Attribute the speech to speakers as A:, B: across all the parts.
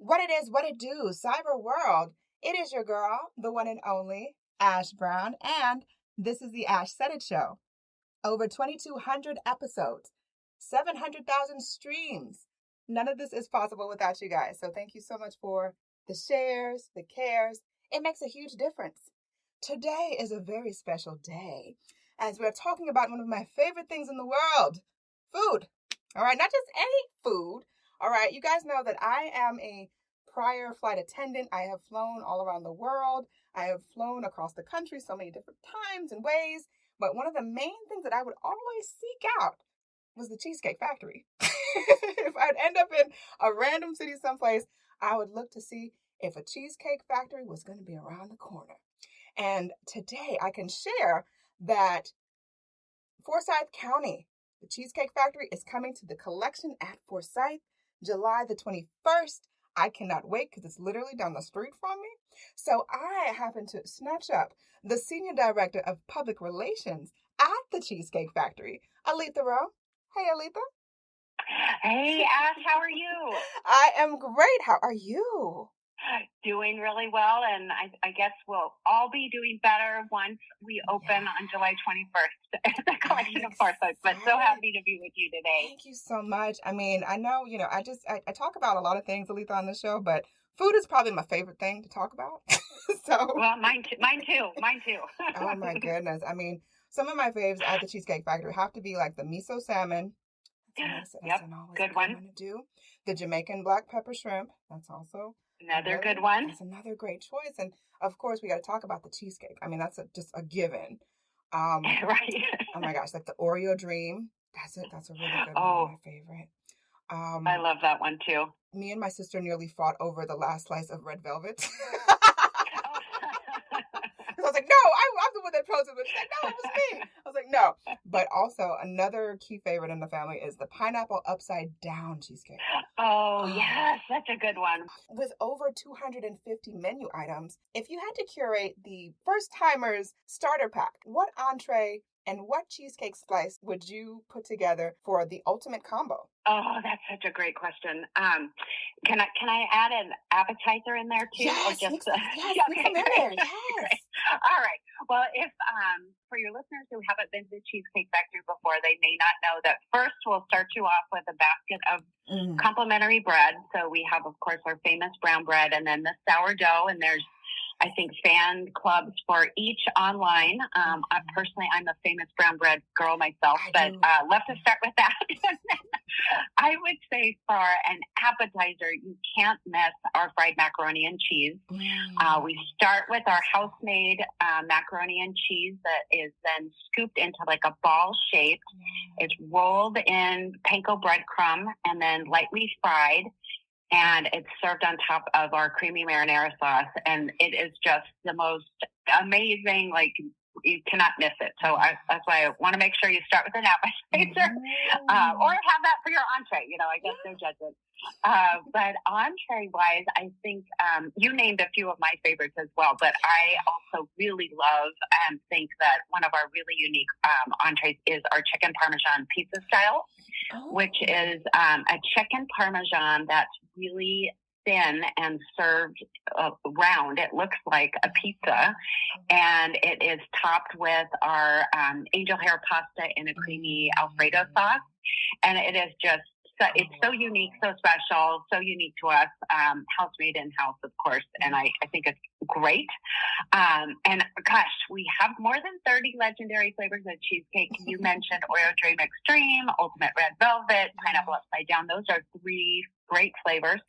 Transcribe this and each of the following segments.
A: What it is, what it do, cyber world. It is your girl, the one and only Ash Brown, and this is the Ash Said It Show. Over 2,200 episodes, 700,000 streams. None of this is possible without you guys. So thank you so much for the shares, the cares. It makes a huge difference. Today is a very special day as we're talking about one of my favorite things in the world, food. All right, not just any food. All right, you guys know that I am a prior flight attendant. I have flown all around the world. I have flown across the country so many different times and ways. But one of the main things that I would always seek out was the Cheesecake Factory. If I'd end up in a random city someplace, I would look to see if a Cheesecake Factory was going to be around the corner. And today I can share that Forsyth County, the Cheesecake Factory, is coming to the collection at Forsyth, July the 21st. I cannot wait because it's literally down the street from me. So I happened to snatch up the Senior Director of Public Relations at the Cheesecake Factory, Alethea Rowe. Hey, Alethea.
B: Hey, Ash, how are you?
A: I am great. How are you?
B: Doing really well, and I guess we'll all be doing better once we open on July 21st at the collection of Forsyth. But so happy to be with you today.
A: Thank you so much. I mean, I know, I talk about a lot of things, Alethea, on the show, but food is probably my favorite thing to talk about.
B: Well, mine too.
A: Oh my goodness. I mean, some of my faves at the Cheesecake Factory have to be like the miso salmon. That's
B: good one.
A: To do. The Jamaican black pepper shrimp. That's also
B: another good one.
A: That's another great choice. And of course, we got to talk about the cheesecake. I mean, that's just a given.
B: Right.
A: Oh my gosh, like the Oreo Dream. That's it. That's a really good one. My favorite.
B: I love that one too.
A: Me and my sister nearly fought over the last slice of red velvet. I was like, no, I'm the one that chose it. But she said, no, it was me. I was like, no. But also, another key favorite in the family is the pineapple upside down cheesecake.
B: Oh, yes, such a good one.
A: With over 250 menu items, if you had to curate the first timers starter pack, what entree and what cheesecake slice would you put together for the ultimate combo?
B: Oh, that's such a great question. Can I add an appetizer in there too?
A: Yes,
B: or just
A: yes,
B: okay,
A: come in there. Yes.
B: Great. All right. Well, if for your listeners who haven't been to Cheesecake Factory before, they may not know that first we'll start you off with a basket of complimentary bread. So we have, of course, our famous brown bread, and then the sourdough, and there's I think fan clubs for each online. Personally, I'm a famous brown bread girl myself, but love to start with that. I would say for an appetizer, you can't miss our fried macaroni and cheese. We start with our house-made macaroni and cheese that is then scooped into like a ball shape. It's rolled in panko breadcrumb and then lightly fried. And it's served on top of our creamy marinara sauce. And it is just the most amazing, like, you cannot miss it. So that's why I want to make sure you start with an appetizer or have that for your entree. I guess no judgment. But entree-wise, I think you named a few of my favorites as well. But I also really love and think that one of our really unique entrees is our chicken parmesan pizza style, which is a chicken parmesan that's really thin and served round. It looks like a pizza, and it is topped with our angel hair pasta in a creamy Alfredo sauce. And it is just, it's so unique, so special, so unique to us, house made in-house, of course, and I think it's great. And gosh, we have more than 30 legendary flavors of cheesecake. You mentioned Oreo Dream Extreme, Ultimate Red Velvet, Pineapple Upside Down. Those are 3 great flavors.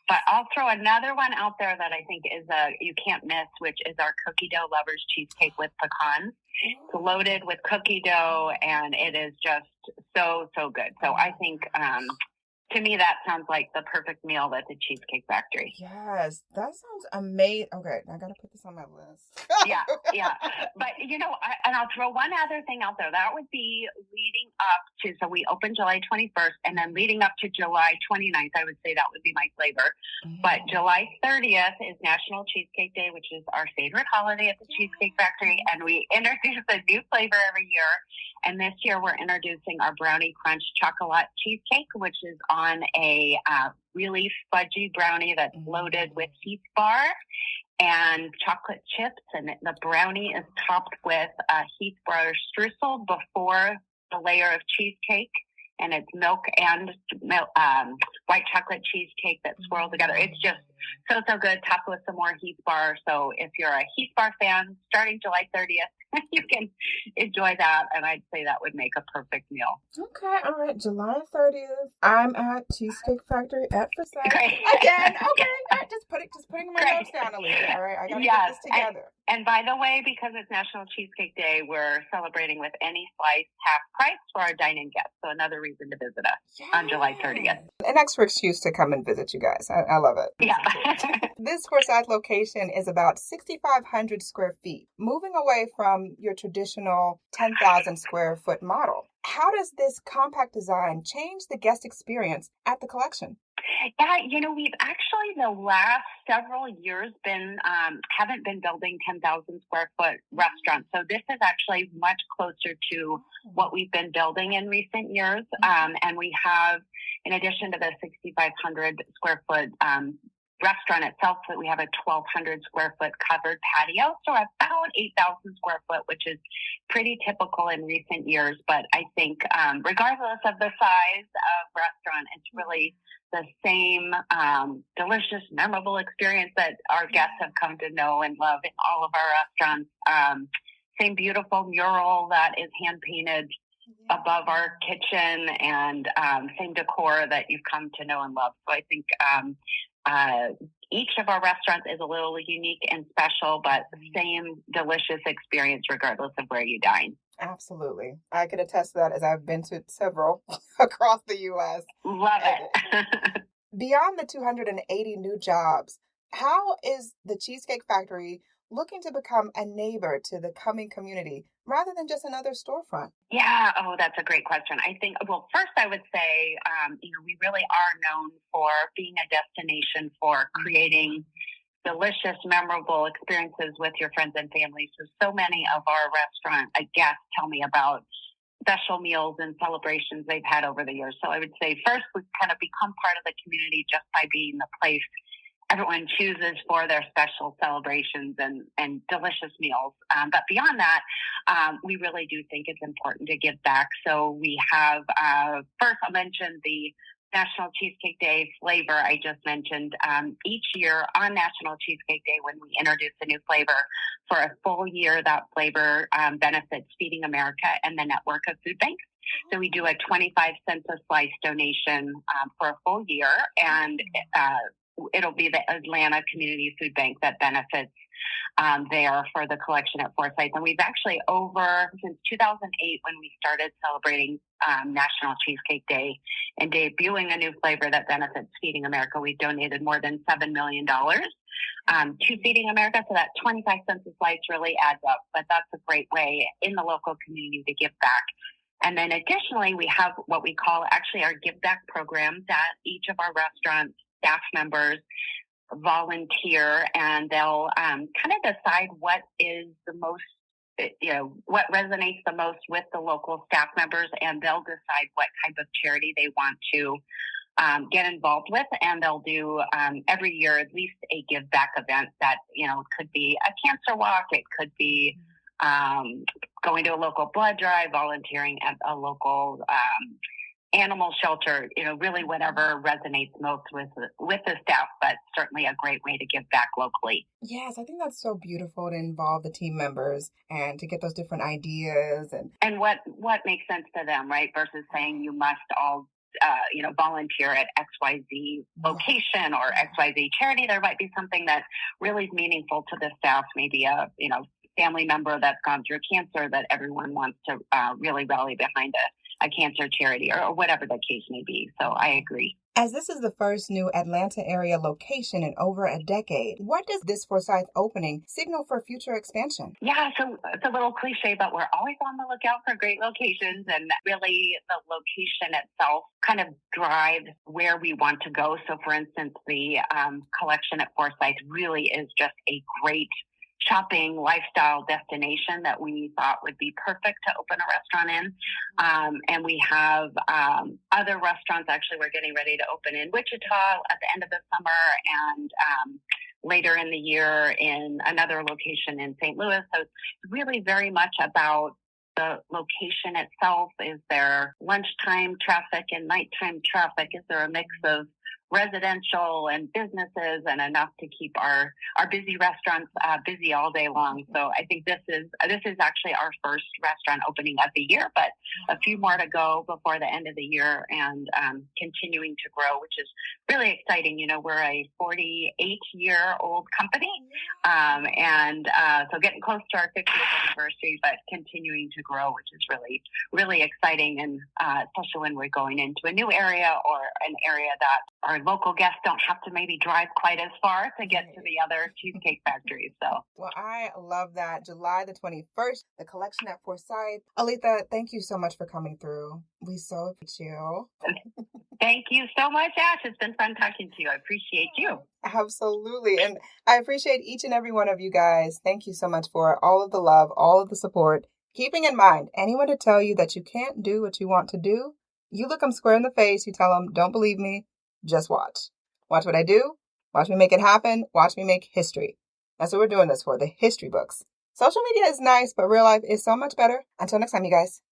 B: But I'll throw another one out there that I think is you can't miss, which is our cookie dough lovers cheesecake with pecans. It's loaded with cookie dough, and it is just so good. So I think to me, that sounds like the perfect meal at the Cheesecake Factory.
A: Yes, that sounds amazing. Okay, I got to put this on my list.
B: Yeah. But, and I'll throw one other thing out there. That would be leading up to, so we open July 21st, and then leading up to July 29th, I would say that would be my flavor. But July 30th is National Cheesecake Day, which is our favorite holiday at the Cheesecake Factory, and we introduce a new flavor every year. And this year we're introducing our Brownie Crunch Chocolate Cheesecake, which is on a really fudgy brownie that's loaded with Heath Bar and chocolate chips. And the brownie is topped with Heath Bar streusel before the layer of cheesecake. And it's milk and white chocolate cheesecake that's swirled together. It's just so good, topped with some more Heath Bar. So if you're a Heath Bar fan, starting July 30th, you can enjoy that. And I'd say that would make a perfect meal.
A: Okay, all right. July 30th, I'm at Cheesecake Factory at Forsyth.
B: Great.
A: Again, okay. All right, just putting my notes down, Alethea. All right, I got to get this together.
B: And by the way, because it's National Cheesecake Day, we're celebrating with any slice half price for our dine-in guests. So another reason to visit us on July 30th.
A: An extra excuse to come and visit you guys. I love it.
B: Yeah.
A: This Forsyth location is about 6,500 square feet, moving away from your traditional 10,000 square foot model. How does this compact design change the guest experience at the collection?
B: Yeah, we've actually the last several years haven't been building 10,000 square foot restaurants. So this is actually much closer to what we've been building in recent years. And we have, in addition to the 6,500 square foot restaurant itself, that we have a 1,200 square foot covered patio. So about 8,000 square foot, which is pretty typical in recent years. But I think regardless of the size of restaurant, it's really the same delicious, memorable experience that our guests have come to know and love in all of our restaurants. Same beautiful mural that is hand painted above our kitchen, and same decor that you've come to know and love. So I think each of our restaurants is a little unique and special, but same delicious experience regardless of where you dine.
A: Absolutely. I can attest to that, as I've been to several across the U.S.
B: Love it.
A: Beyond the 280 new jobs, how is the Cheesecake Factory looking to become a neighbor to the Cumming community rather than just another storefront?
B: Yeah. Oh, that's a great question. I think, well, first I would say, we really are known for being a destination for creating delicious, memorable experiences with your friends and family. So many of our restaurant guests tell me about special meals and celebrations they've had over the years. So I would say first, we've kind of become part of the community just by being the place everyone chooses for their special celebrations and delicious meals. But beyond that, we really do think it's important to give back. So we have, first I'll mention the National Cheesecake Day flavor I just mentioned. Each year on National Cheesecake Day, when we introduce a new flavor, for a full year, that flavor benefits Feeding America and the network of food banks. So we do a 25 cents a slice donation for a full year, and it'll be the Atlanta Community Food Bank that benefits there for the collection at Forsyth. And we've actually since 2008, when we started celebrating National Cheesecake Day and debuting a new flavor that benefits Feeding America, we've donated more than $7 million to Feeding America. So that 25 cents a slice really adds up. But that's a great way in the local community to give back. And then additionally, we have what we call actually our give back program that each of our restaurants staff members volunteer, and they'll kind of decide what is the most, what resonates the most with the local staff members, and they'll decide what type of charity they want to get involved with. And they'll do every year at least a give back event that, could be a cancer walk, it could be going to a local blood drive, volunteering at a local animal shelter, really whatever resonates most with the staff, but certainly a great way to give back locally.
A: Yes, I think that's so beautiful to involve the team members and to get those different ideas
B: and what makes sense to them, right? Versus saying you must all volunteer at XYZ location or XYZ charity. There might be something that really is meaningful to the staff, maybe a family member that's gone through cancer that everyone wants to really rally behind a cancer charity or whatever the case may be. So I agree.
A: As this is the first new Atlanta area location in over a decade, what does this Forsyth opening signal for future expansion?
B: Yeah, so it's a little cliche, but we're always on the lookout for great locations, and really the location itself kind of drives where we want to go. So for instance, the collection at Forsyth really is just a great shopping lifestyle destination that we thought would be perfect to open a restaurant in. And we have other restaurants. Actually, we're getting ready to open in Wichita at the end of the summer, and later in the year in another location in St. Louis. So it's really very much about the location itself. Is there lunchtime traffic and nighttime traffic? Is there a mix of residential and businesses and enough to keep our busy restaurants busy all day long? So I think this is actually our first restaurant opening of the year, but a few more to go before the end of the year, and continuing to grow, which is really exciting. You know, we're a 48-year-old company, and so getting close to our 50th anniversary, but continuing to grow, which is really, really exciting, and especially when we're going into a new area or an area that our local guests don't have to maybe drive quite as far to get to the other Cheesecake Factories. So,
A: well, I love that. July the 21st, the collection at Forsyth. Alethea, thank you so much for coming through. We so appreciate you.
B: Thank you so much, Ash. It's been fun talking to you. I appreciate you.
A: Absolutely. And I appreciate each and every one of you guys. Thank you so much for all of the love, all of the support. Keeping in mind, anyone to tell you that you can't do what you want to do, you look them square in the face, you tell them, don't believe me, just watch. Watch what I do. Watch me make it happen. Watch me make history. That's what we're doing this for, the history books. Social media is nice, but real life is so much better. Until next time, you guys.